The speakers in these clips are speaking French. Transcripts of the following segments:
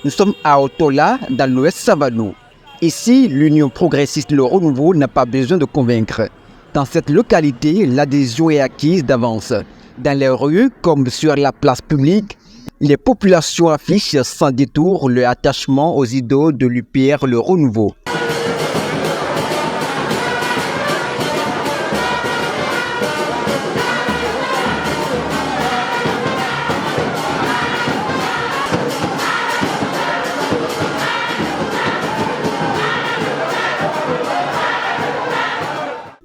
Nous sommes à Otola, dans l'Ouest Savano. Ici, l'Union progressiste Le Renouveau n'a pas besoin de convaincre. Dans cette localité, l'adhésion est acquise d'avance. Dans les rues, comme sur la place publique, les populations affichent sans détour leur attachement aux idéaux de l'UPR Le Renouveau.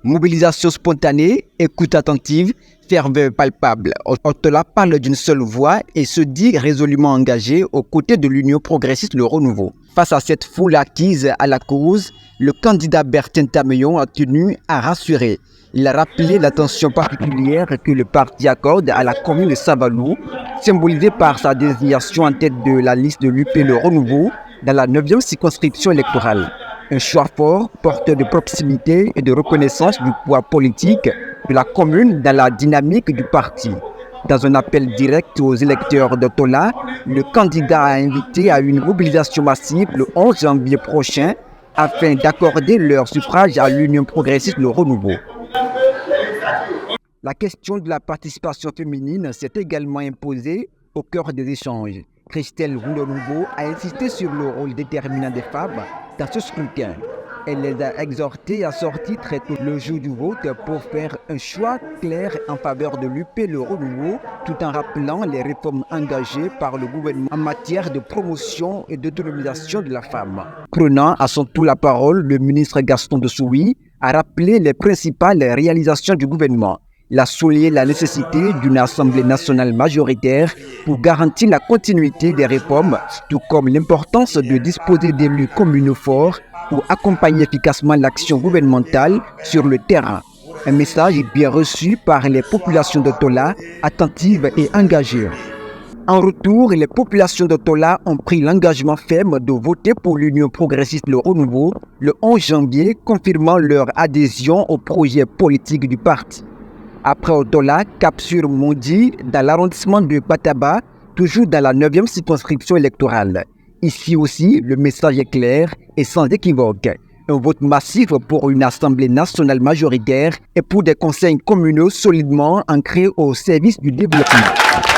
Mobilisation spontanée, écoute attentive, ferveur palpable. Otola parle d'une seule voix et se dit résolument engagé aux côtés de l'Union progressiste Le Renouveau. Face à cette foule acquise à la cause, le candidat Bertin Tameillon a tenu à rassurer. Il a rappelé l'attention particulière que le parti accorde à la commune de Savalou, symbolisée par sa désignation en tête de la liste de l'UP Le Renouveau dans la 9e circonscription électorale. Un choix fort, porteur de proximité et de reconnaissance du poids politique de la commune dans la dynamique du parti. Dans un appel direct aux électeurs d'Otola, le candidat a invité à une mobilisation massive le 11 janvier prochain afin d'accorder leur suffrage à l'Union progressiste Le Renouveau. La question de la participation féminine s'est également imposée au cœur des échanges. Christelle Rouleau a insisté sur le rôle déterminant des femmes dans ce scrutin. Elle les a exhortées à sortir très tôt le jour du vote pour faire un choix clair en faveur de l'UP Le Renouveau, tout en rappelant les réformes engagées par le gouvernement en matière de promotion et d'autonomisation de la femme. Prenant à son tour la parole, le ministre Gaston Dessouy a rappelé les principales réalisations du gouvernement. Il a souligné la nécessité d'une Assemblée nationale majoritaire pour garantir la continuité des réformes, tout comme l'importance de disposer d'élus communaux forts pour accompagner efficacement l'action gouvernementale sur le terrain. Un message bien reçu par les populations d'Otola, attentives et engagées. En retour, les populations d'Otola ont pris l'engagement ferme de voter pour l'Union progressiste Le Renouveau le 11 janvier, confirmant leur adhésion au projet politique du parti. Après Otola, cap sur Mondi, dans l'arrondissement de Pataba, toujours dans la 9e circonscription électorale. Ici aussi, le message est clair et sans équivoque. Un vote massif pour une Assemblée nationale majoritaire et pour des conseils communaux solidement ancrés au service du développement.